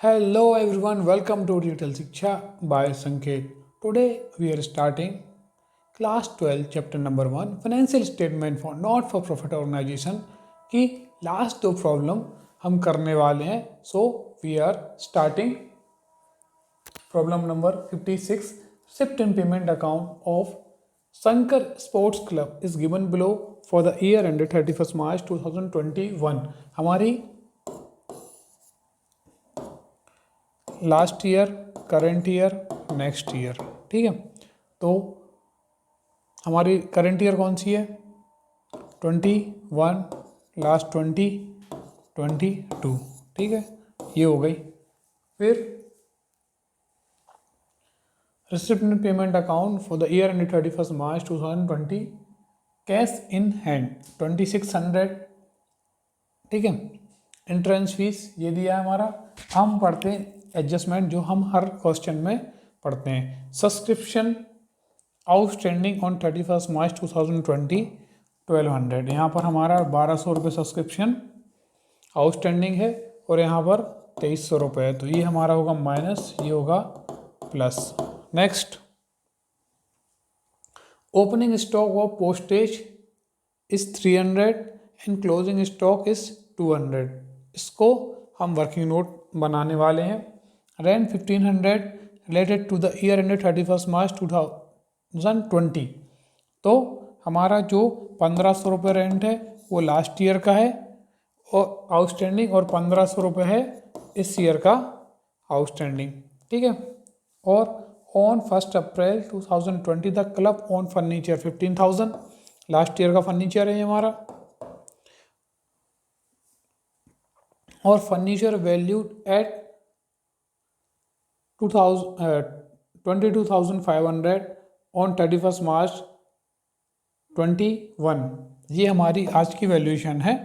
Hello everyone, welcome to Digital Shiksha by Sanket. Today we are starting class 12 chapter number 1 financial statement for not for profit organization की last दो problem हम करने वाले हैं. So we are starting problem number 56. Shift in payment account of Shankar Sports Club is given below for the year ended 31st March 2021. हमारी last year, current year, next year. ठीक है, तो हमारी करंट ईयर कौन सी है? 21, last 20, 22. ठीक है, ये हो गई. फिर receipt payment account for the year and 31st March 2020, cash in hand 2600. ठीक है, एंट्रेंस फीस ये दिया है हमारा. हम पढ़ते हैं एडजस्टमेंट जो हम हर क्वेश्चन में पढ़ते हैं. Subscription outstanding on 31st March 2020 1200. यहाँ पर हमारा 1200 रुपये सब्सक्रिप्शन आउटस्टैंडिंग है और यहाँ पर 2300 रुपये है. तो ये हमारा होगा माइनस, ये होगा plus. Next, opening stock of postage is 300 and closing stock is 200. इसको हम वर्किंग नोट बनाने वाले हैं. Rent 1500 related to the year ended 31st March 2020. तो हमारा जो 1500 रुपये रेंट है वो लास्ट ईयर का है और आउटस्टैंडिंग, और 1500 रुपये है इस ईयर का आउटस्टैंडिंग. ठीक है, और on 1 April 2020 the club on furniture 15,000. Last year का फर्नीचर है ये हमारा. और furniture valued at 22,500 on 31st मार्च 21. ये हमारी आज की वैल्यूएशन है.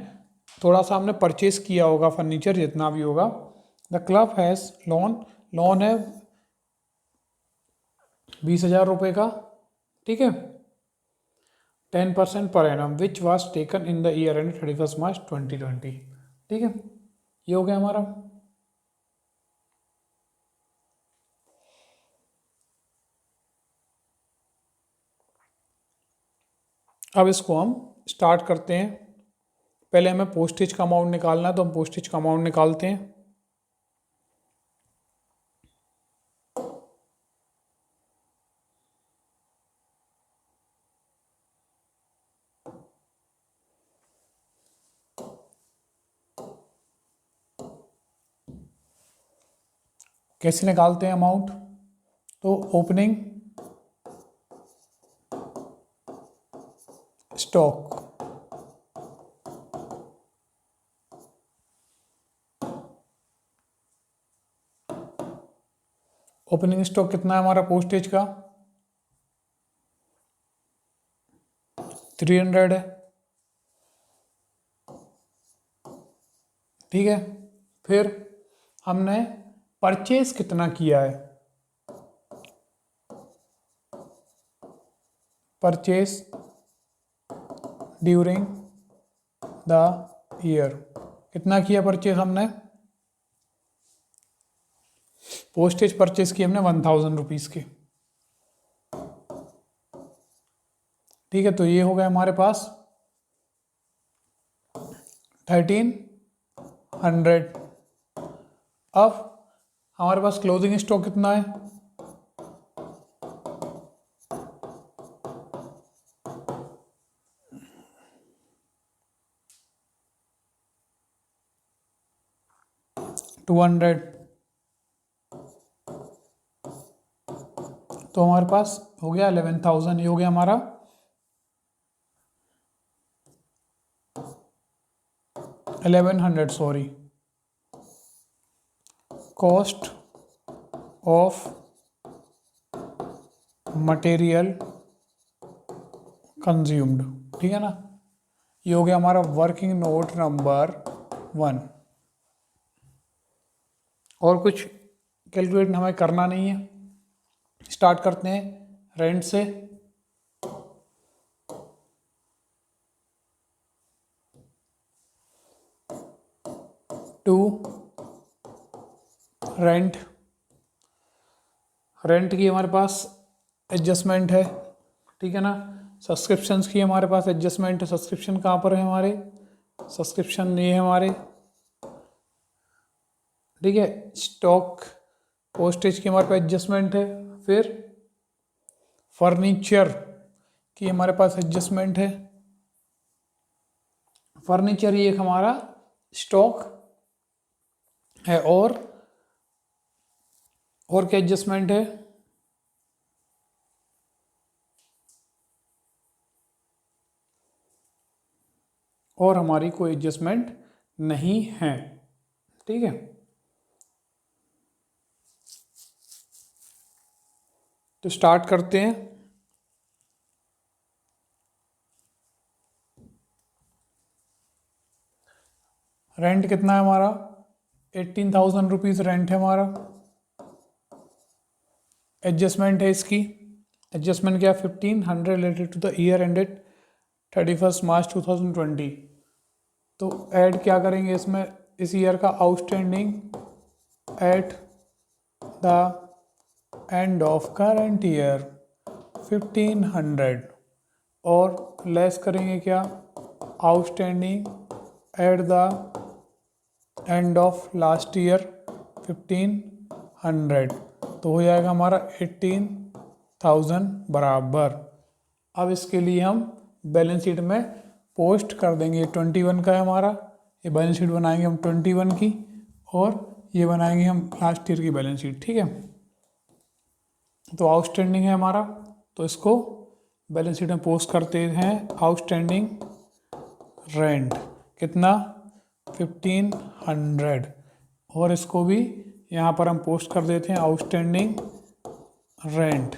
थोड़ा सा हमने परचेस किया होगा फर्नीचर, जितना भी होगा. द क्लब हैज़ लोन है 20,000 रुपये का. ठीक है, 10% per annum which was taken in the year and 31st March 2020. ठीक है, ये हो गया हमारा. अब इसको हम स्टार्ट करते हैं. पहले हमें पोस्टेज का अमाउंट निकालना है, तो हम पोस्टेज का अमाउंट निकालते हैं. कैसे निकालते हैं अमाउंट? तो ओपनिंग स्टॉक, ओपनिंग स्टॉक कितना है हमारा पोस्टेज का? 300 है. ठीक है, फिर हमने परचेज कितना किया है? परचेज ड्यूरिंग द ईयर कितना किया परचेज हमने? पोस्टेज परचेज की हमने 1000 रुपीज़ की. ठीक है, तो ये हो गया हमारे पास 1300. अब हमारे पास क्लोजिंग स्टॉक कितना है? $200. तो हमारे पास हो गया 11,000. ये हो गया हमारा 1100, sorry. Cost of material consumed. ठीक है ना, ये हो गया हमारा वर्किंग नोट नंबर 1. और कुछ कैलकुलेट हमें करना नहीं है. स्टार्ट करते हैं रेंट से. टू रेंट, रेंट की हमारे पास एडजस्टमेंट है, ठीक है ना। सब्सक्रिप्शंस की हमारे पास एडजस्टमेंट है। सब्सक्रिप्शन कहाँ पर है हमारे, सब्सक्रिप्शन ये है हमारे, ठीक है। स्टॉक पोस्टेज की हमारे पास एडजस्टमेंट है। फिर फर्नीचर की हमारे पास एडजस्टमेंट है। फर्नीचर ये एक हमारा स्टॉक है। और क्या एडजस्टमेंट है, और हमारी कोई एडजस्टमेंट नहीं है, ठीक है। तो स्टार्ट करते हैं। रेंट कितना है हमारा, 18,000 रुपीज़ रेंट है हमारा। एडजस्टमेंट है इसकी, एडजस्टमेंट क्या, 1500 related to the year ended 31 March 2020। तो ऐड क्या करेंगे इसमें, इस ईयर का outstanding at the end of current year 1500, और लेस करेंगे क्या, outstanding at the end of last year 1500, तो हो जाएगा हमारा 18,000 बराबर। अब इसके लिए हम बैलेंस शीट में पोस्ट कर देंगे। 21 का है हमारा, ये बैलेंस शीट बनाएंगे हम 21 की, और ये बनाएंगे हम लास्ट ईयर की बैलेंस शीट, ठीक है। तो आउटस्टैंडिंग है हमारा, तो इसको बैलेंस शीट में पोस्ट करते हैं। आउटस्टैंडिंग रेंट कितना, 1500, और इसको भी यहाँ पर हम पोस्ट कर देते हैं आउटस्टैंडिंग रेंट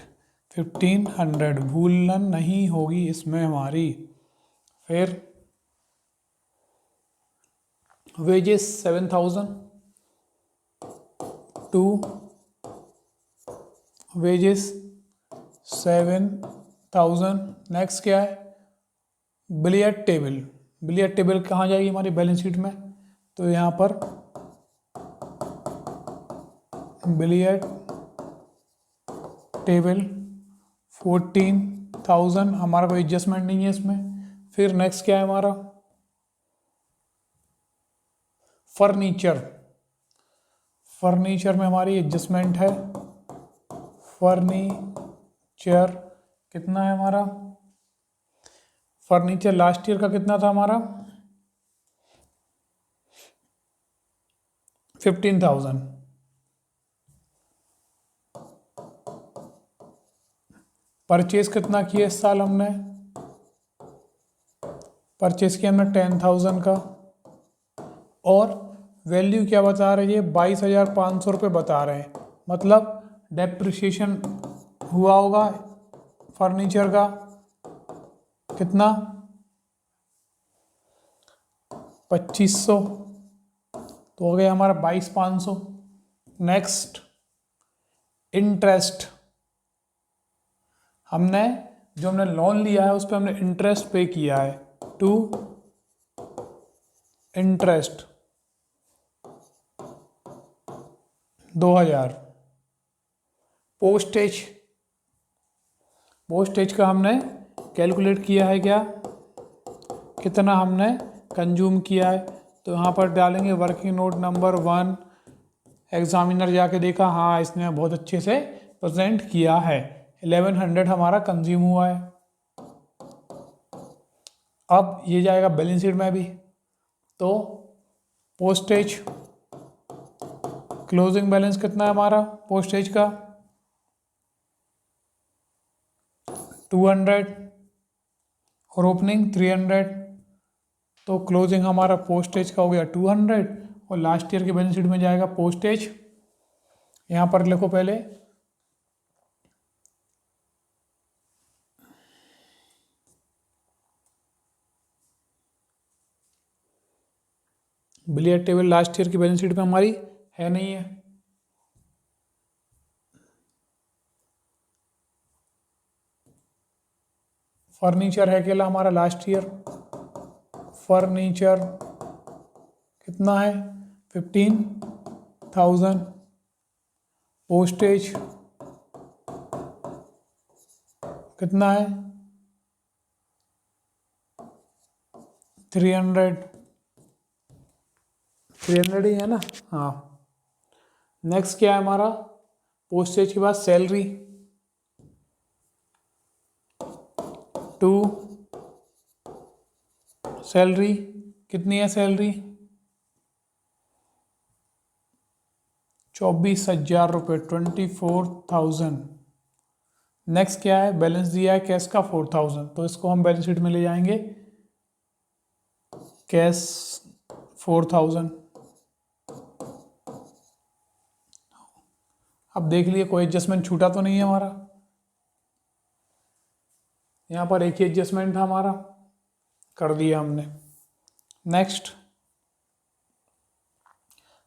1500, भूलना नहीं होगी इसमें हमारी। फिर वेजेस 7,000 टू वेजेस 7,000। नेक्स्ट क्या है, बिलियर्ड टेबल। बिलियर्ड टेबल कहाँ जाएगी हमारी बैलेंस शीट में, तो यहाँ पर बिलियर्ड टेबल 14,000, हमारा कोई एडजस्टमेंट नहीं है इसमें। फिर नेक्स्ट क्या है हमारा, फर्नीचर। फर्नीचर में हमारी एडजस्टमेंट है। फर्नीचर कितना है हमारा, फर्नीचर लास्ट ईयर का कितना था हमारा, 15,000। परचेज कितना किया इस साल हमने, परचेज किया हमने 10,000 का, और वैल्यू क्या बता रही है, 22,500 रुपये बता रहे हैं। मतलब डेप्रिसिएशन हुआ होगा फर्नीचर का कितना, 2,500, तो हो गया हमारा 22,500। नेक्स्ट इंटरेस्ट, हमने जो हमने लोन लिया है उस पर हमने इंटरेस्ट पे किया है, टू इंटरेस्ट 2,000। पोस्टेज, पोस्टेज का हमने कैलकुलेट किया है क्या, कितना हमने कंज्यूम किया है, तो यहाँ पर डालेंगे वर्किंग नोट नंबर 1। एग्जामिनर जाके देखा, हाँ इसने बहुत अच्छे से प्रेजेंट किया है, 1100 हमारा कंज्यूम हुआ है। अब ये जाएगा बैलेंस शीट में भी, तो पोस्टेज क्लोजिंग बैलेंस कितना है हमारा पोस्टेज का, 200, और ओपनिंग 300, तो क्लोजिंग हमारा पोस्टेज का हो गया 200, और लास्ट ईयर की बैलेंस शीट में जाएगा पोस्टेज। यहाँ पर लिखो पहले, बिलियर्ड टेबल लास्ट ईयर की बैलेंस शीट में हमारी है नहीं है। फर्नीचर है अकेला हमारा लास्ट ईयर, फर्नीचर कितना है 15,000, पोस्टेज कितना है 300 ही है ना। हाँ, नेक्स्ट क्या है हमारा, पोस्टेज के बाद सैलरी 2, सैलरी कितनी है, सैलरी 24,000 रुपये, 24,000। नेक्स्ट क्या है, बैलेंस दिया है कैश का 4,000, तो इसको हम बैलेंस शीट में ले जाएंगे, कैश 4,000। अब देख लिए कोई एडजस्टमेंट छूटा तो नहीं है हमारा, यहाँ पर एक ही एडजस्टमेंट था हमारा, कर दिया हमने। नेक्स्ट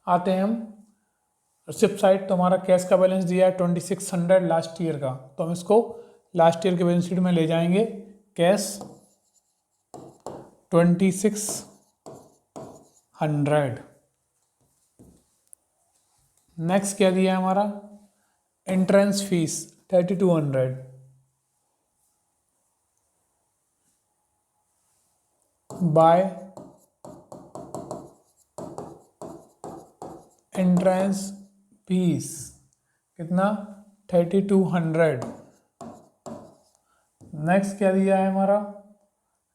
आते हैं हम रिसिप्ट साइड, तो हमारा कैश का बैलेंस दिया है 2600 लास्ट ईयर का, तो हम इसको लास्ट ईयर के बैलेंस शीट में ले जाएंगे, कैश 2600। नेक्स्ट क्या दिया है हमारा, entrance fees 3200, by entrance fees कितना 3200। नेक्स्ट क्या दिया है हमारा,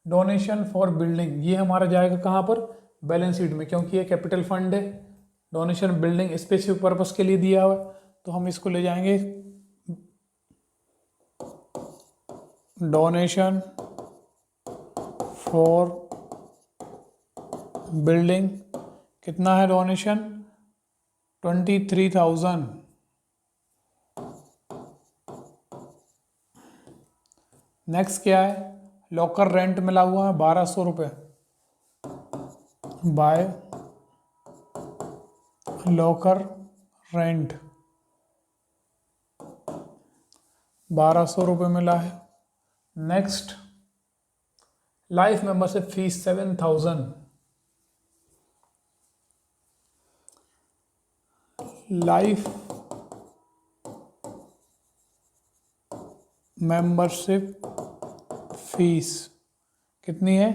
डोनेशन फॉर बिल्डिंग, ये हमारा जाएगा कहाँ पर, बैलेंस शीट में, क्योंकि ये कैपिटल फंड है, डोनेशन बिल्डिंग स्पेसिफिक पर्पस के लिए दिया हुआ है, तो हम इसको ले जाएंगे, डोनेशन फॉर बिल्डिंग कितना है डोनेशन 23,000। नेक्स्ट क्या है, लॉकर रेंट मिला हुआ है 1200 रुपये, बाय लॉकर रेंट 1200 रुपये मिला है। Next life membership fees 7,000, life membership fees कितनी है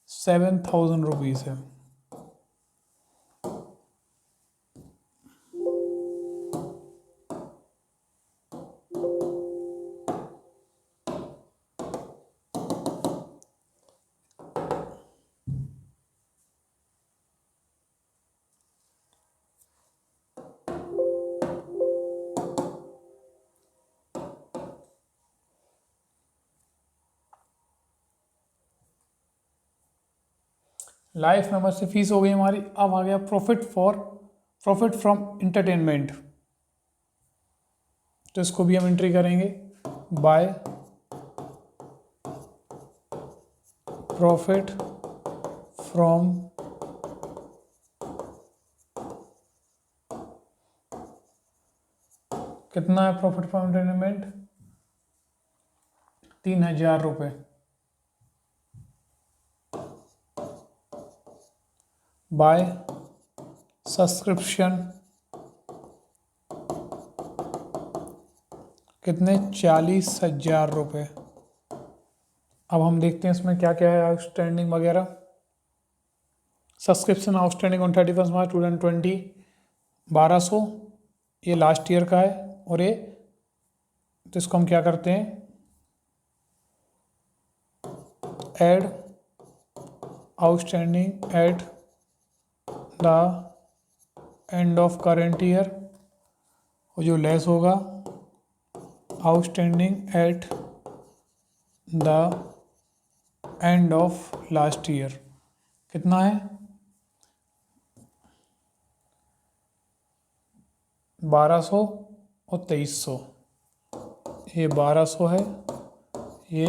7,000 रुपीज़ है। लाइफ मेंबरशिप फीस हो गई हमारी। अब आ गया प्रॉफिट फ्रॉम इंटरटेनमेंट, तो इसको भी हम एंट्री करेंगे, बाय प्रॉफिट फ्रॉम कितना है प्रॉफिट फ्रॉम इंटरटेनमेंट 3,000 रुपये, बाय सब्सक्रिप्शन कितने 40,000 रुपये। अब हम देखते हैं इसमें क्या क्या है आउटस्टैंडिंग वगैरह। सब्सक्रिप्शन आउटस्टैंडिंग ऑन 31 मार्च 2020 1200, ये लास्ट ईयर का है, और ये तो इसको हम क्या करते हैं, add outstanding at the end of current year, और जो लेस होगा outstanding at the end of last year, कितना है 1200 और 2300, ये 1200 है, ये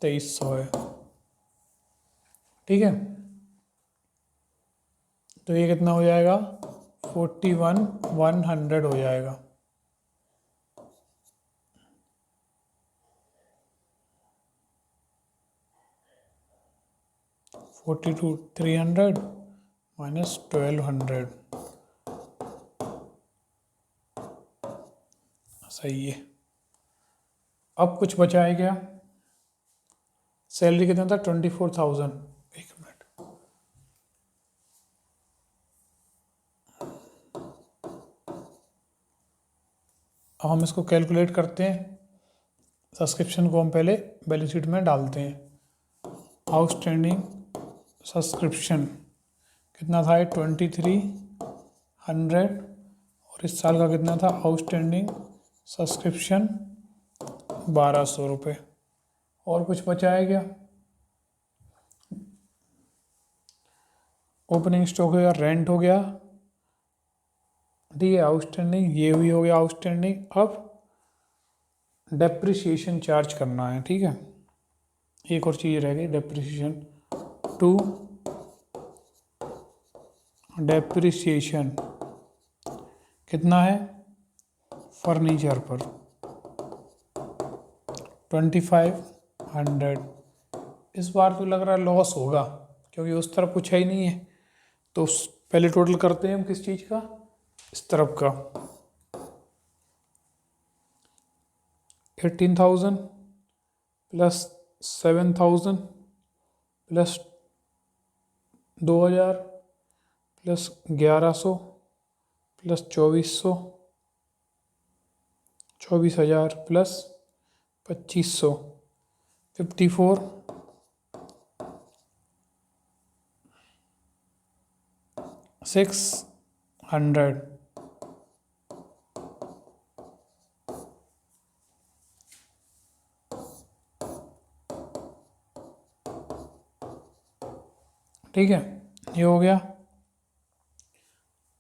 2300 है, ठीक है। तो ये कितना हो जाएगा 41,100 हो जाएगा। $42,300 - $1,200, सही है। अब कुछ बचा है क्या? सैलरी कितना था? 24,000। एक मिनट, अब हम इसको कैलकुलेट करते हैं। सब्सक्रिप्शन को हम पहले बैलेंस शीट में डालते हैं। आउटस्टैंडिंग सब्सक्रिप्शन कितना था? 2300। और इस साल का कितना था आउटस्टैंडिंग सब्सक्रिप्शन? 1200 रुपये। और कुछ बचा है क्या? ओपनिंग स्टॉक हो गया, रेंट हो गया, ठीक है, आउटस्टैंडिंग ये भी हो गया आउटस्टैंडिंग। अब डेप्रिसिएशन चार्ज करना है, ठीक है। एक और चीज़ रह गई, डेप्रिसिएशन टू डेप्रिसिएशन कितना है फर्नीचर पर? 2500। इस बार तो लग रहा है लॉस होगा क्योंकि उस तरफ कुछ है ही नहीं है। तो पहले टोटल करते हैं हम किस चीज़ का, इस तरफ का। 18,000 plus 7,000 plus 2,000 plus 1,100 plus 2,400, 24,000 plus 2,500, 54, 600। ठीक है, ये हो गया।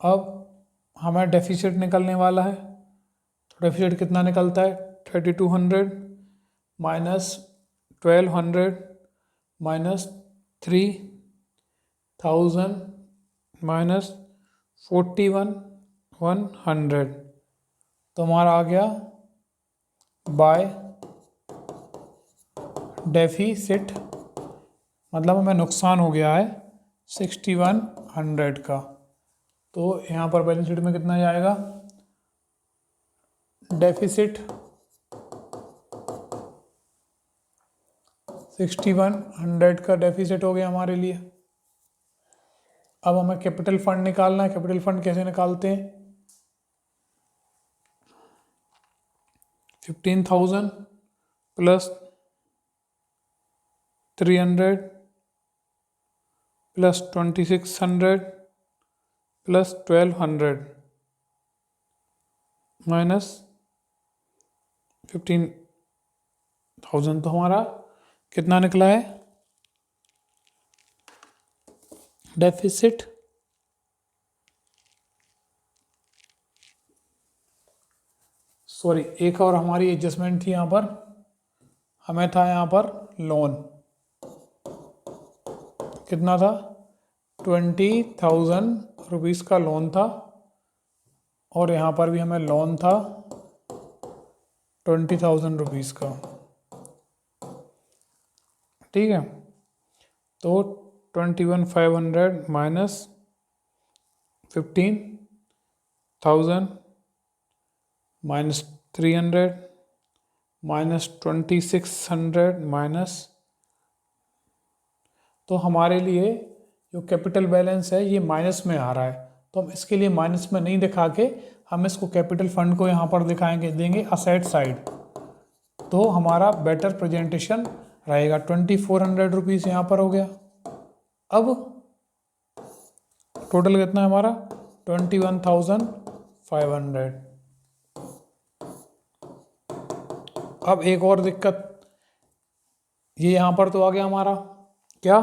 अब हमें डेफिसिट निकलने वाला है। तो डेफिसिट कितना निकलता है? 3,200 माइनस 1,200 माइनस 3,000 माइनस 41,100। तो हमारा आ गया बाय डेफिसिट, मतलब हमें नुकसान हो गया है 6,100 का। तो यहाँ पर बैलेंस शीट में कितना जाएगा? डेफिसिट 6,100 का डेफिसिट हो गया हमारे लिए। अब हमें कैपिटल फंड निकालना है। कैपिटल फंड कैसे निकालते हैं? 15,000 प्लस 300 प्लस 2,600 प्लस 1,200 माइनस 15,000। तो हमारा कितना निकला है डेफिसिट? सॉरी, एक और हमारी एडजस्टमेंट थी यहाँ पर। हमें था यहाँ पर लोन, कितना था? 20,000 रुपीज़ का लोन था। और यहाँ पर भी हमें लोन था 20,000 रुपीज़ का, ठीक है। तो 21,500 माइनस 15,000 माइनस 300 माइनस 2,600 माइनस, तो हमारे लिए जो कैपिटल बैलेंस है ये माइनस में आ रहा है। तो हम इसके लिए माइनस में नहीं दिखा के हम इसको कैपिटल फंड को यहाँ पर दिखाएंगे, देंगे असेट साइड। तो हमारा बेटर प्रेजेंटेशन रहेगा। 2,400 रुपीज़ यहाँ पर हो गया। अब टोटल कितना है हमारा? 21,500। अब एक और दिक्कत, ये यहाँ पर तो आ गया हमारा क्या?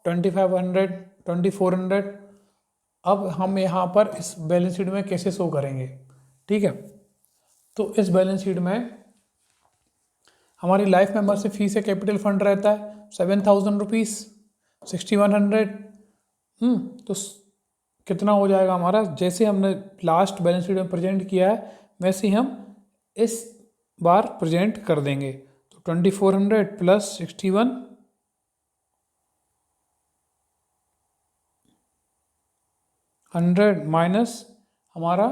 2,500 2,400। अब हम यहाँ पर इस बैलेंस शीट में कैसे शो करेंगे, ठीक है। तो इस बैलेंस शीट में हमारी लाइफ मेंबरशिप फीस है, कैपिटल फंड रहता है 7,000 रुपीज़, 6,100। तो कितना हो जाएगा हमारा? जैसे हमने लास्ट बैलेंस शीट में प्रेजेंट किया है वैसे ही हम इस बार प्रेजेंट कर देंगे। तो 2,400 प्लस 6,100 माइनस हमारा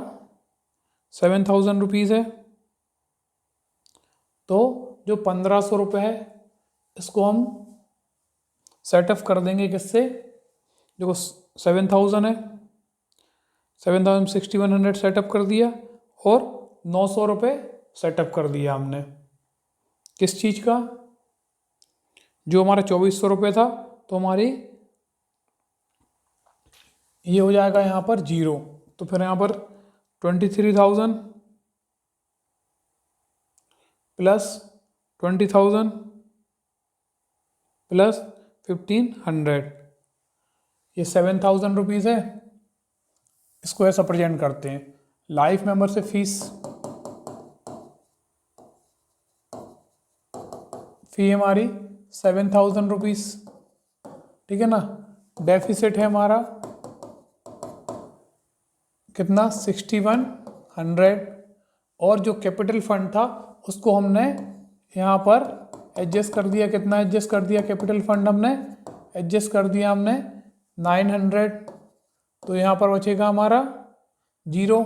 7,000 रुपीज़ है, तो जो 1500 रुपये है इसको हम सेटअप कर देंगे किससे, जो 7000 है, 7100 सेटअप कर दिया और 900 रुपये सेटअप कर दिया हमने किस चीज़ का, जो हमारा 2400 रुपये था, तो हमारी ये हो जाएगा यहाँ पर 0। तो फिर यहाँ पर 23,000 प्लस 20,000 प्लस 1500, ये 7,000 रुपीज़ है। इसको ऐसा प्रेजेंट करते हैं, लाइफ मेंबर से फी हमारी 7,000 रुपीज़, ठीक है ना। डेफिसिट है हमारा कितना 6100, और जो कैपिटल फंड था उसको हमने यहाँ पर एडजस्ट कर दिया, कितना एडजस्ट कर दिया, कैपिटल फंड हमने एडजस्ट कर दिया हमने 900, तो यहाँ पर बचेगा हमारा 0,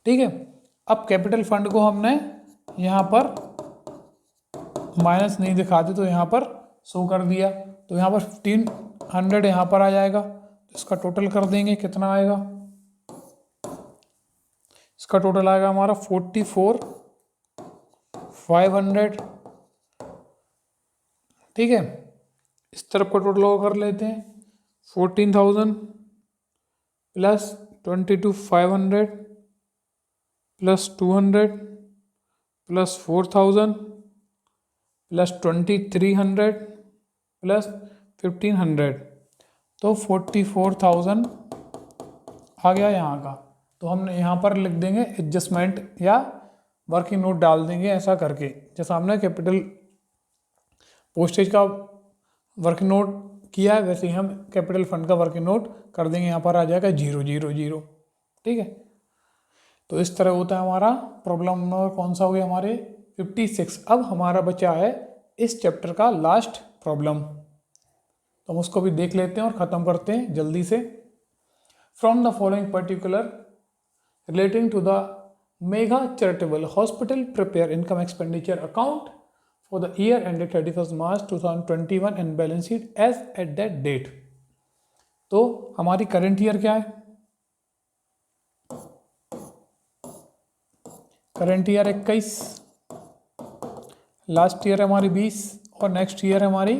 ठीक है। अब कैपिटल फंड को हमने यहाँ पर माइनस नहीं दिखाते तो यहाँ पर शो कर दिया, तो यहाँ पर 1500 यहाँ पर आ जाएगा, तो इसका टोटल कर देंगे, कितना आएगा, इसका टोटल आएगा हमारा 44,500, ठीक है। इस तरफ का टोटल कर लेते हैं, 14,000 plus 22,500 plus 200 plus 4,000 plus 2,300 plus 1,500, तो 44,000 आ गया यहाँ का। तो हम यहाँ पर लिख देंगे एडजस्टमेंट या वर्किंग नोट डाल देंगे ऐसा करके, जैसा हमने कैपिटल पोस्टेज का वर्किंग नोट किया है वैसे ही हम कैपिटल फंड का वर्किंग नोट कर देंगे, यहाँ पर आ जाएगा 000, ठीक है। तो इस तरह होता है हमारा प्रॉब्लम नंबर कौन सा हो गया हमारे 56। अब हमारा बचा है इस चैप्टर का लास्ट प्रॉब्लम, तो हम उसको भी देख लेते हैं और ख़त्म करते हैं जल्दी से। From the following particular relating to the mega charitable hospital prepare income expenditure account for the year ended 31st March 2021 and balance sheet as at that date। तो हमारी करंट ईयर क्या है, करंट ईयर 21, लास्ट ईयर हमारी 20 और next year हमारी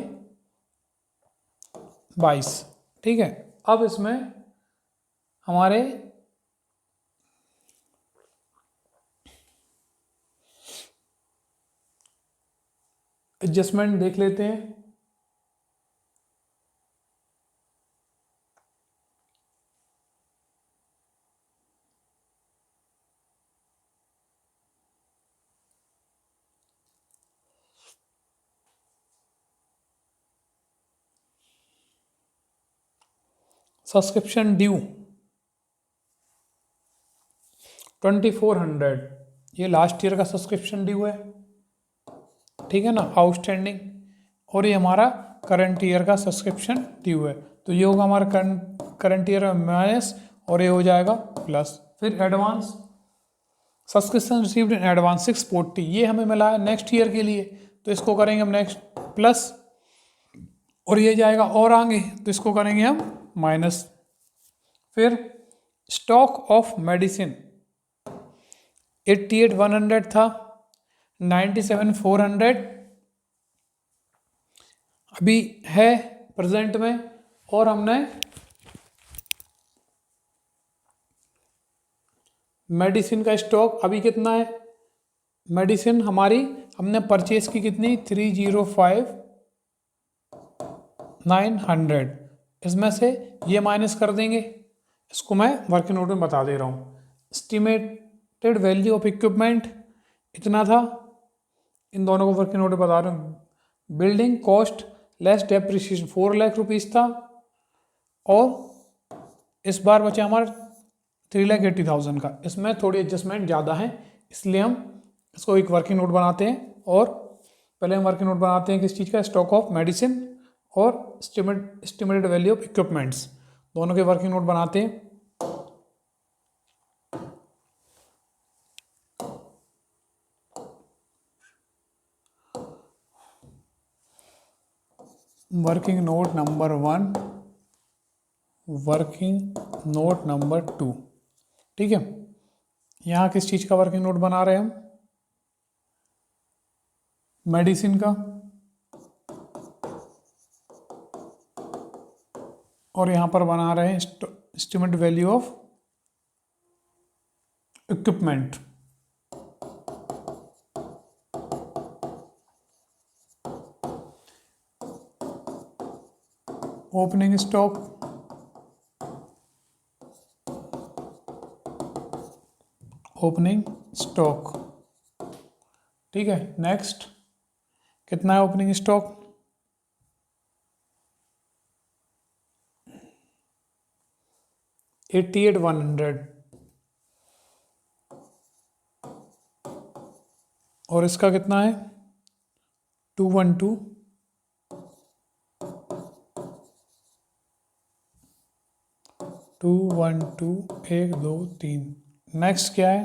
22, ठीक है। अब इसमें हमारे एडजस्टमेंट देख लेते हैं। सब्सक्रिप्शन ड्यू 2,400, ये लास्ट ईयर का सब्सक्रिप्शन ड्यू है, ठीक है ना, आउटस्टैंडिंग, और ये हमारा करंट ईयर का सब्सक्रिप्शन ड्यू है। तो ये होगा हमारा करंट ईयर में माइनस और ये हो जाएगा प्लस। फिर advance subscription received in advance 640, ये हमें मिला है नेक्स्ट ईयर के लिए, तो इसको करेंगे हम नेक्स्ट प्लस, और ये जाएगा और आगे तो इसको करेंगे हम माइनस। फिर स्टॉक ऑफ मेडिसिन 88,100 था, 97,400 अभी है प्रेजेंट में, और हमने मेडिसिन का स्टॉक अभी कितना है, मेडिसिन हमारी हमने परचेज की कितनी 305,900, इसमें से ये माइनस कर देंगे, इसको मैं वर्किंग नोट में बता दे रहा हूँ। एस्टिमेटेड वैल्यू ऑफ इक्विपमेंट इतना था, इन दोनों को वर्किंग नोट में बता रहा हूँ। Building cost less depreciation 4 lakh rupees था, और इस बार बचा हमारा 3,80,000 का, इसमें थोड़ी एडजस्टमेंट ज़्यादा है, इसलिए हम इसको एक वर्किंग नोट बनाते हैं। और पहले हम वर्किंग नोट बनाते हैं किस चीज़ का, स्टॉक ऑफ मेडिसिन और एस्टिमेटेड वैल्यू ऑफ इक्विपमेंट्स, दोनों के वर्किंग नोट बनाते हैं। Working note number 1, working note number 2। ठीक है, यहाँ किस चीज़ का वर्किंग नोट बना रहे हैं हम? मेडिसिन का। और यहाँ पर बना रहे हैं estimate value of equipment. Opening stock, opening stock. ठीक है, नेक्स्ट कितना है ओपनिंग स्टॉक? 88,100। और इसका कितना है? 212, 212, 1 2 3। नेक्स्ट क्या है?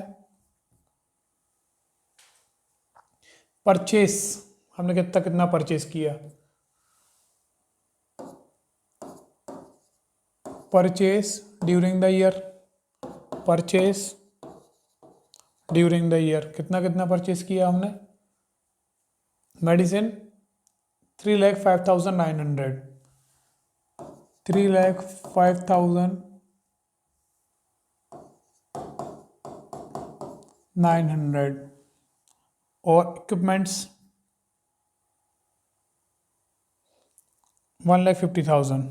परचेस। हमने कितना कितना परचेस किया? Purchase during the year, purchase during the year कितना कितना परचेस किया हमने? मेडिसिन 3,05,900, 3,05,900। और इक्विपमेंट्स 1,50,000।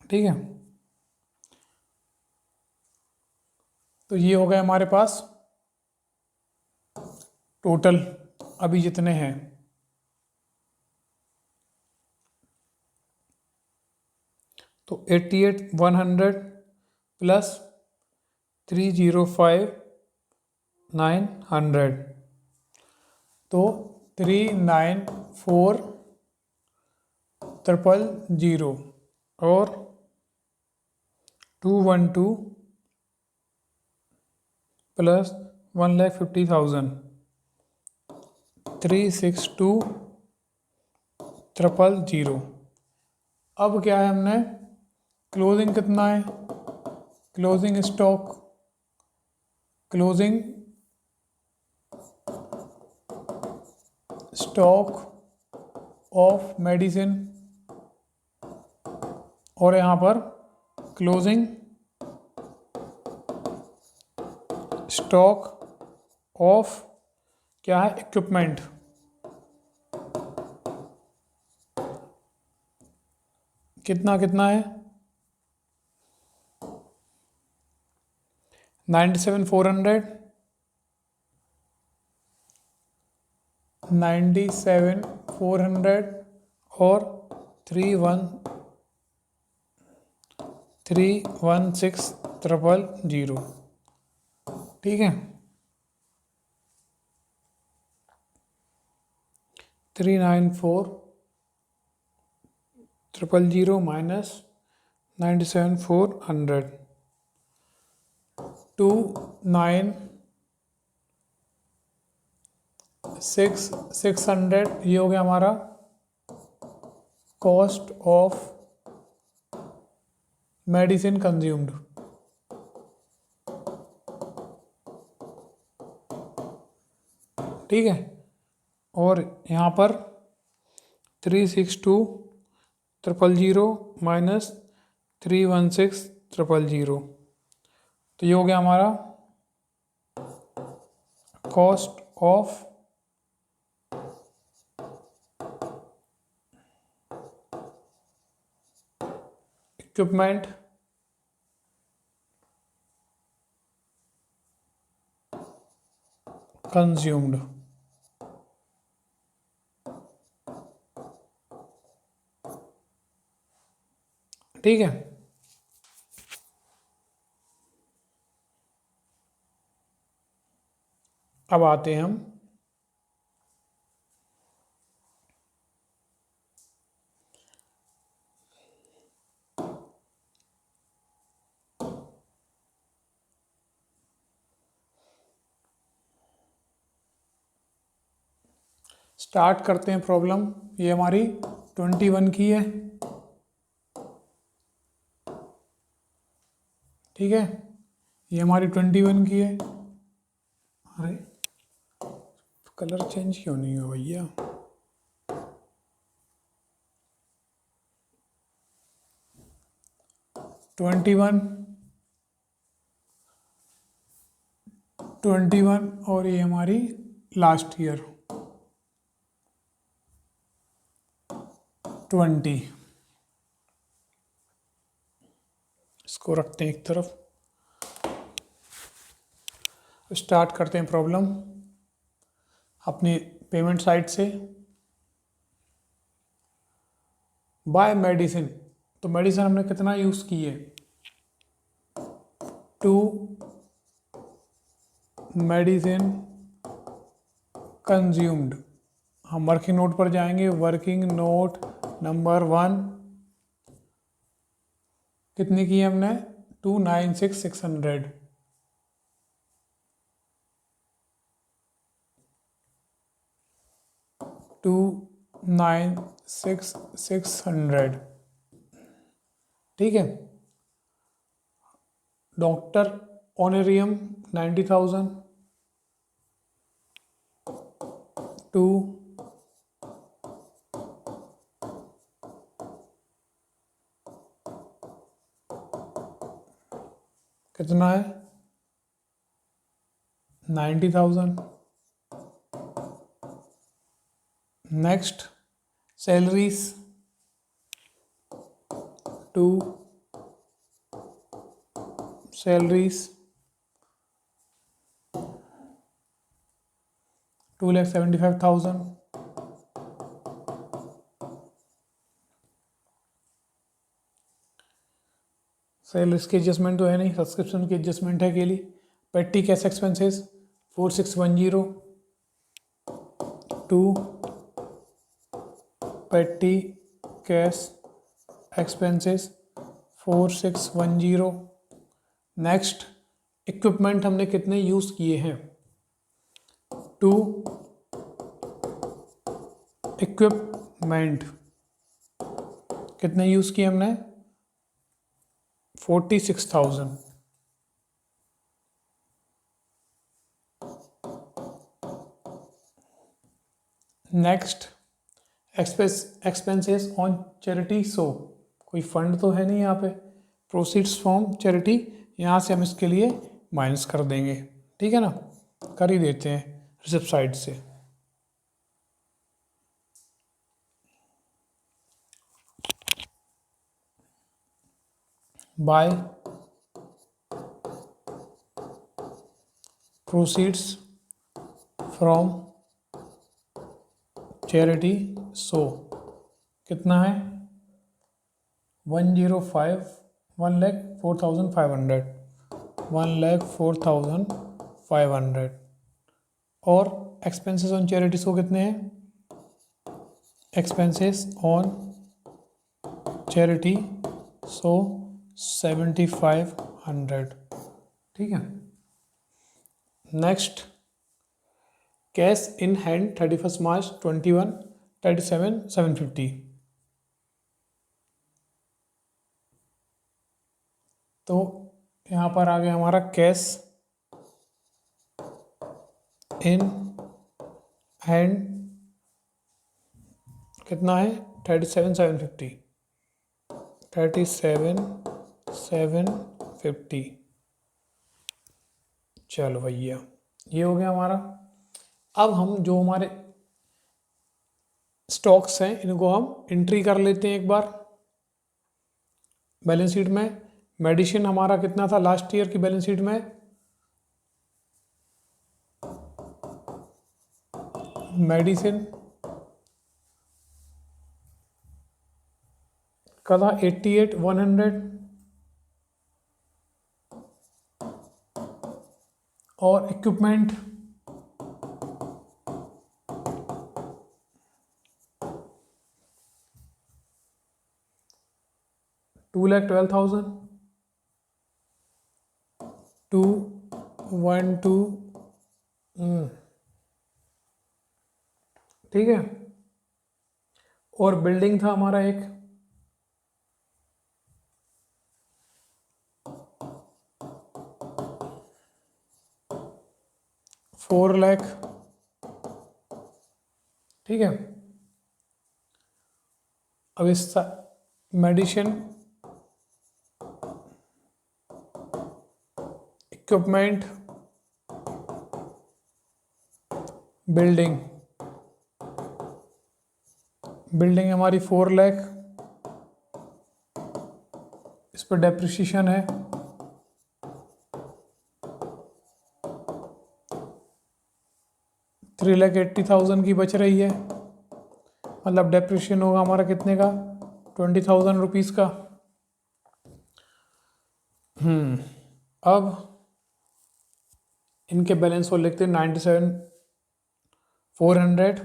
ठीक है, तो ये हो गए हमारे पास टोटल अभी जितने हैं। तो 88,100 प्लस 3,05,900, तो 3,94,000 और 212 प्लस 1,50,000, 362,000। अब क्या है हमने? क्लोजिंग कितना है? Closing stock, closing stock of medicine, और यहाँ पर क्लोजिंग स्टॉक ऑफ क्या है? इक्विपमेंट। कितना कितना है? 97,400, 97,400 और 3,16,000। ठीक है, 3,94,000 माइनस 97,400, 2,96,600। ये हो गया हमारा कॉस्ट ऑफ मेडिसिन कंज्यूम्ड। ठीक है, और यहाँ पर 3,62,000 माइनस 3,16,000, तो ये हो गया हमारा कॉस्ट ऑफ इक्विपमेंट कंज्यूम्ड। ठीक है, अब आते हैं हम स्टार्ट करते हैं प्रॉब्लम। ये हमारी 21 की है, ठीक है। ये हमारी 21 की है। अरे कलर चेंज क्यों नहीं हुआ भैया? ट्वेंटी वन और ये हमारी लास्ट ईयर 20। इसको रखते हैं एक तरफ। स्टार्ट करते हैं प्रॉब्लम अपनी पेमेंट साइट से। बाय मेडिसिन, तो मेडिसिन हमने कितना यूज़ की है? To medicine consumed. हम वर्किंग नोट पर जाएंगे। वर्किंग नोट नंबर 1 कितनी की है हमने? 296,600। टू 96600, ठीक है। डॉक्टर ऑनरियम 90,000। टू कितना है? 90,000। Next salaries, to salaries 2,75,000। Salaries की एडजस्टमेंट तो है नहीं, सब्सक्रिप्शन की एडजस्टमेंट है अकेली। Petty cash expenses 4610। To petty cash expenses 4610। Next equipment हमने कितने यूज़ किए हैं? टू इक्विपमेंट कितने यूज़ किए हमने? 46,000। Next expenses on charity show, कोई फंड तो है नहीं यहाँ पे। प्रोसीड्स फ्रॉम चैरिटी, यहाँ से हम इसके लिए माइनस कर देंगे, ठीक है ना। कर ही देते हैं रिसिप्ट साइड से। By proceeds from charity show कितना है? 105 1,04,500 1,04,500। और एक्सपेंसेस ऑन चैरिटी शो कितने हैं? एक्सपेंसेस ऑन चैरिटी शो 7,500, ठीक है। नेक्स्ट कैश इन हैंड 31 मार्च 21 37,750। तो यहाँ पर आ गया हमारा कैश इन हैंड कितना है? 37,750 37,750। चलो भैया ये हो गया हमारा। अब हम जो हमारे स्टॉक्स हैं इनको हम एंट्री कर लेते हैं एक बार बैलेंस शीट में। मेडिसिन हमारा कितना था लास्ट ईयर की बैलेंस शीट में? मेडिसिन का था 88,100 और इक्विपमेंट 2,12,000। 212 ठीक है। और बिल्डिंग था हमारा एक, ₹4 लाख, ठीक है। अब इस मेडिसिन, इक्विपमेंट, बिल्डिंग, बिल्डिंग हमारी 4 लाख, इस पर डेप्रिसिएशन है 3,80,000 की बच रही है, मतलब डेप्रिसिएशन होगा हमारा कितने का, 20,000 रुपीज़ का। अब इनके बैलेंस को लिखते हैं 97,400,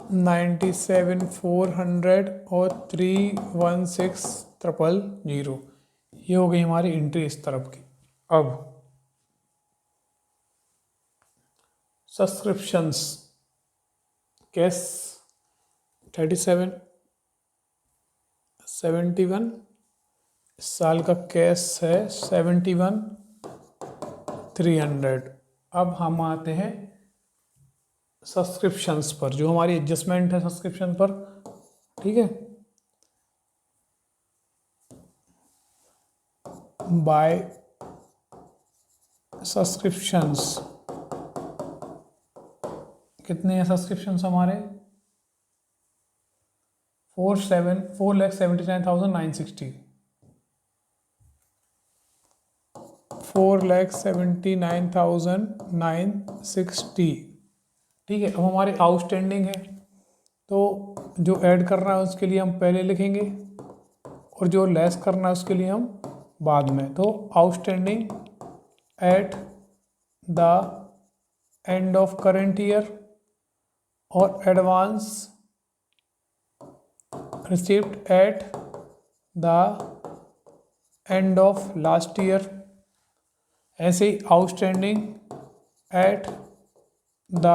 97,400 और 316,000, ये हो गई हमारी एंट्री इस तरफ की। अब सब्सक्रिप्शंस, कैश 71, इस साल का कैश है 71,300। अब हम आते हैं सब्सक्रिप्शंस पर, जो हमारी एडजस्टमेंट है सब्सक्रिप्शन पर, ठीक है। बाय सब्सक्रिप्शंस, कितने हैं सब्सक्रिप्शंस हमारे, 4,79,960, 4,79,960, ठीक है। अब हमारे आउटस्टैंडिंग है, तो जो ऐड करना है उसके लिए हम पहले लिखेंगे और जो लेस करना है उसके लिए हम बाद में। तो outstanding at the end of current year और advance received at the end of last year, ऐसे ही outstanding at the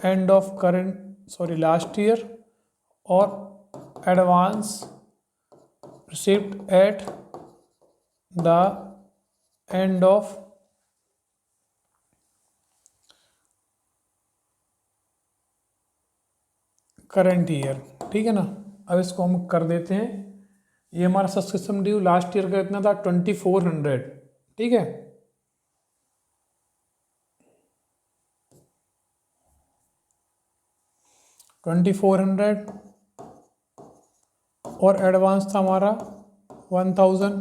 end of last year और advance received at the end of current year, ठीक है ना। अब इसको हम कर देते हैं। ये हमारा सब्सक्रिप्शन ड्यू लास्ट ईयर का कितना था, 2,400, ठीक है। $2,400 और एडवांस था हमारा 1,000।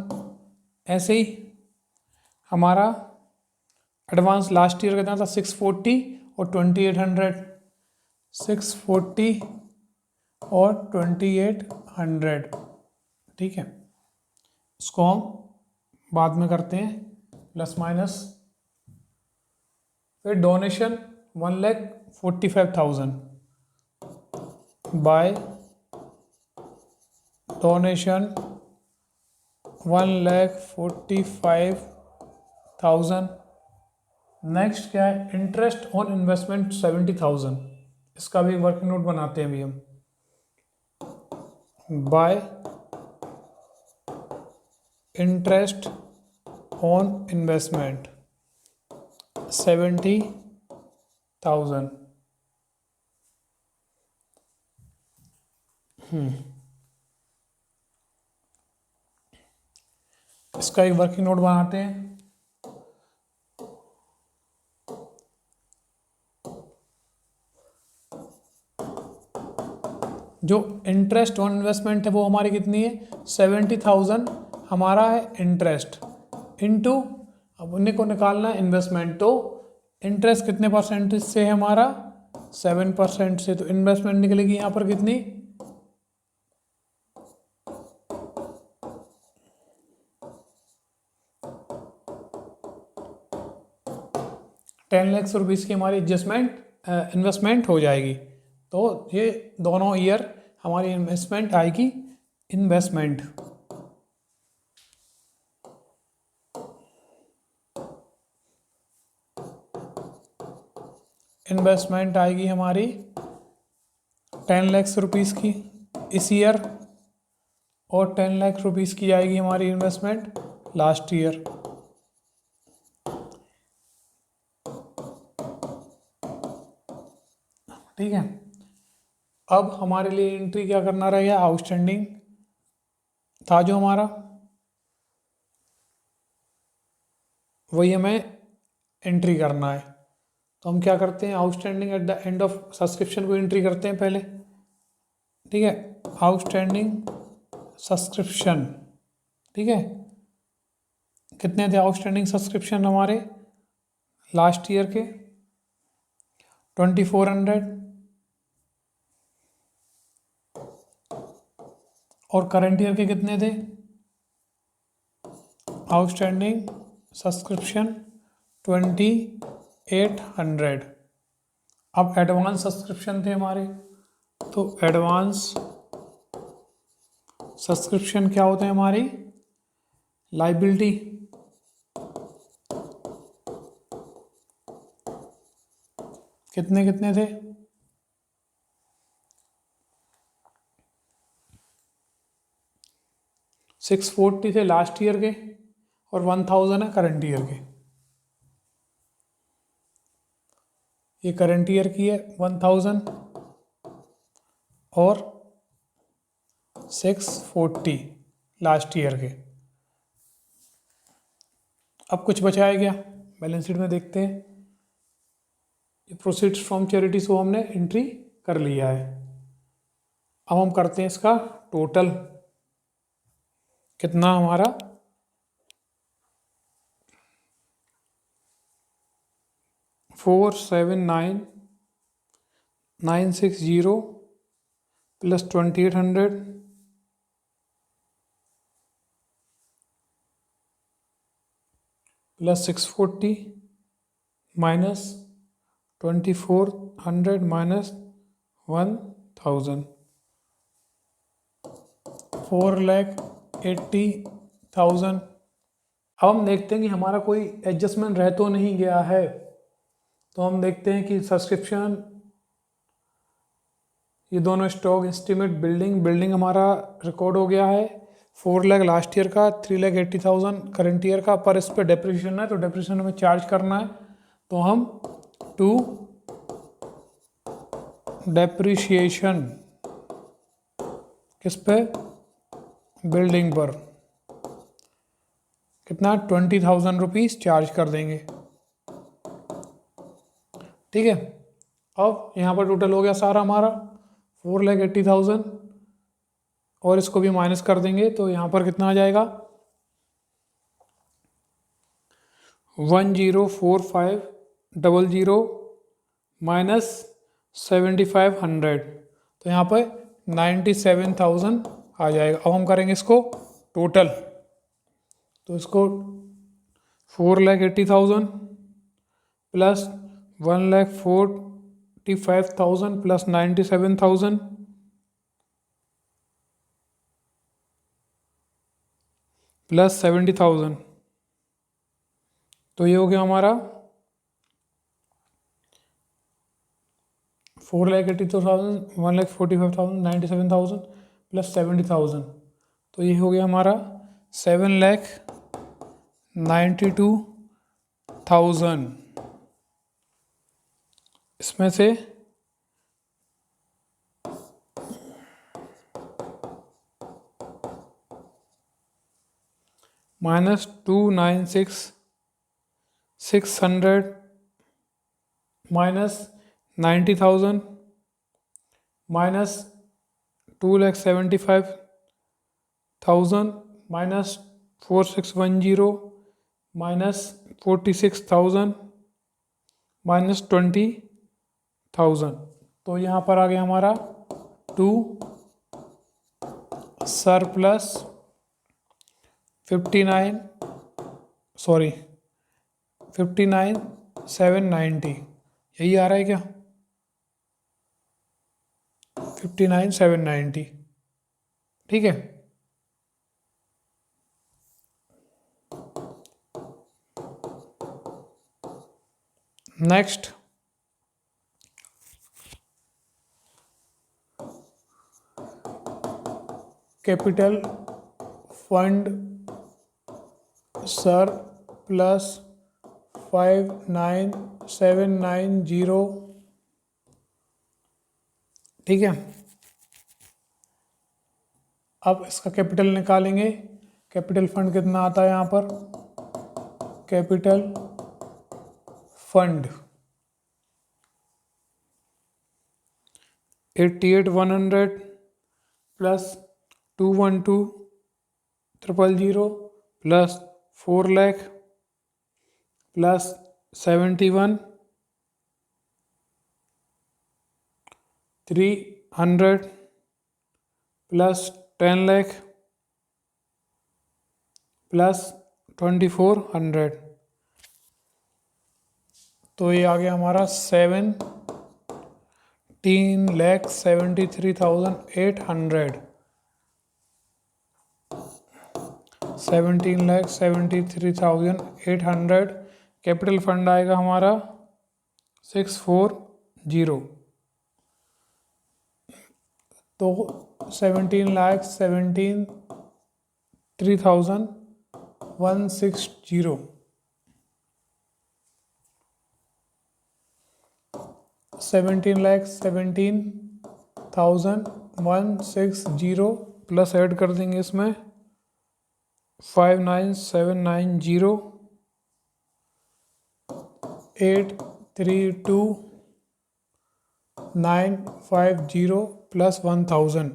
ऐसे ही हमारा एडवांस लास्ट ईयर कितना था, 640 और 2,800, 640 और 2,800, ठीक है। इसको हम बाद में करते हैं प्लस माइनस। फिर डोनेशन 1,45,000 बाय डोनेशन 1,45,000। नेक्स्ट क्या है, इंटरेस्ट ऑन इन्वेस्टमेंट 70,000, इसका भी वर्किंग नोट बनाते हैं अभी हम। Bye interest on investment 70,000। इसका एक वर्किंग नोट बनाते हैं। जो इंटरेस्ट ऑन इन्वेस्टमेंट है वो हमारी कितनी है, 70,000 हमारा है इंटरेस्ट, इनटू अब उन्हीं को निकालना है इन्वेस्टमेंट। तो इंटरेस्ट कितने परसेंट से है हमारा, 7% से, तो इन्वेस्टमेंट निकलेगी यहाँ पर कितनी, 10 लाख रुपीज़ की हमारी एडजस्टमेंट इन्वेस्टमेंट हो जाएगी। तो ये दोनों ईयर हमारी इन्वेस्टमेंट आएगी, इन्वेस्टमेंट। इन्वेस्टमेंट आएगी हमारी 10 लाख रुपीज़ की इस ईयर, और 10 लाख रुपीज़ की आएगी हमारी इन्वेस्टमेंट लास्ट ईयर। ठीक है, अब हमारे लिए एंट्री क्या करना रहेगा, आउटस्टैंडिंग था जो हमारा, वही हमें एंट्री करना है। तो हम क्या करते हैं, outstanding at the end of subscription को एंट्री करते हैं पहले। ठीक है, आउटस्टैंडिंग सब्सक्रिप्शन। ठीक है, कितने थे आउटस्टैंडिंग सब्सक्रिप्शन हमारे लास्ट ईयर के, 2400, और करंट ईयर के कितने थे आउटस्टैंडिंग सब्सक्रिप्शन 2800। अब एडवांस सब्सक्रिप्शन थे हमारे, तो एडवांस सब्सक्रिप्शन क्या होते हैं हमारी, लाइबिलिटी। कितने कितने थे, 640 थे लास्ट ईयर के, और 1000 है करंट ईयर के। ये करंट ईयर की है 1000 और 640 लास्ट ईयर के। अब कुछ बचाया गया, बैलेंस शीट में देखते हैं। ये प्रोसीड्स फ्रॉम चैरिटीज को हमने एंट्री कर लिया है। अब हम करते हैं इसका टोटल, कितना हमारा 479960 प्लस 2800 प्लस 640 माइनस 2400 माइनस 1000, 4,80,000। अब हम देखते हैं कि हमारा कोई एडजस्टमेंट रह तो नहीं गया है। तो हम देखते हैं कि सब्सक्रिप्शन, ये दोनों स्टॉक, एस्टीमेट, बिल्डिंग हमारा रिकॉर्ड हो गया है। 4 लाख लास्ट ईयर का, 3,80,000 करंट ईयर का, पर इस पर डेप्रिसिएशन है तो डेप्रिसिएशन हमें चार्ज करना है। तो हम टू डेप्रिसिएशन किस पे, बिल्डिंग पर, कितना 20,000 रुपीज़ चार्ज कर देंगे। ठीक है, अब यहाँ पर टोटल हो गया सारा हमारा 4,80,000, और इसको भी माइनस कर देंगे तो यहाँ पर कितना आ जाएगा 104500 माइनस 7500, तो यहाँ पर 97,000 आ जाएगा। अब हम करेंगे इसको टोटल, तो इसको 4,80,000 प्लस 1,45,000 प्लस 97,000 प्लस 70,000, तो ये हो गया हमारा 4,80,000, 1,45,000, 97,000 प्लस 70,000, तो ये हो गया हमारा 7,92,000। इसमें से minus 296,600 minus 90,000 minus 2,75,000 minus 4,610 minus 46,000 minus 20,000, तो यहाँ पर आ गया हमारा 2 सरप्लस 59,790, यही आ रहा है क्या 59,790। ठीक है, नेक्स्ट कैपिटल फंड सरप्लस 59790, ठीक है। अब इसका कैपिटल निकालेंगे। कैपिटल फंड कितना आता है यहाँ पर, capital fund 88,100 plus 212,000 plus 4 lakh plus 71,300 plus 10 lakh plus 2,400, तो ये आ गया हमारा 17,73,800। 17,73,800 कैपिटल फंड आएगा हमारा 640। तो 17,73,160, 17,17,160 प्लस ऐड कर देंगे इसमें 59790, 832,950 प्लस 1000,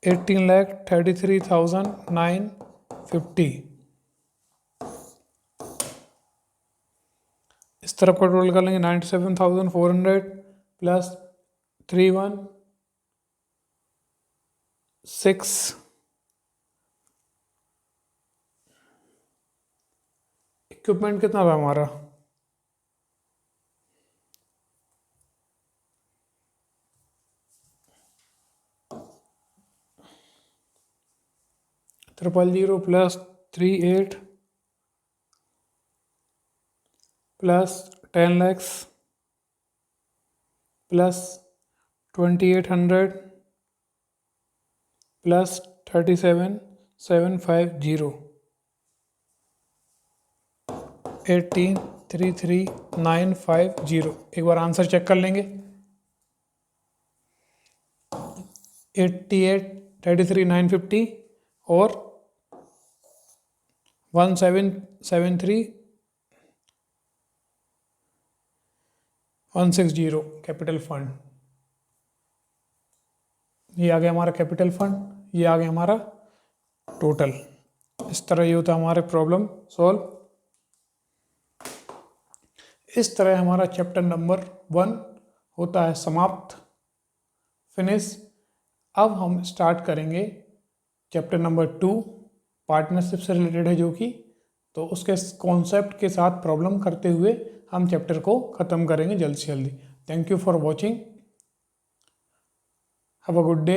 18,33,950। इस तरफ का टोटल कर लेंगे 97,400 प्लस 316। इक्विपमेंट कितना था हमारा, triple 0 plus 38 plus 10 lakhs plus 2,800 plus 37,750, 18,33,950। एक बार आंसर चेक कर लेंगे। 88,33,950 और 17,73,160 कैपिटल फंड। ये आ गया हमारा कैपिटल फंड, ये आ गया हमारा टोटल। इस तरह ये होता है हमारे प्रॉब्लम सॉल्व। इस तरह हमारा चैप्टर नंबर 1 होता है समाप्त, फिनिश। अब हम स्टार्ट करेंगे चैप्टर नंबर 2, पार्टनरशिप से रिलेटेड है जो कि, तो उसके कॉन्सेप्ट के साथ प्रॉब्लम करते हुए हम चैप्टर को ख़त्म करेंगे जल्द से जल्दी। Thank you for watching, have a good day.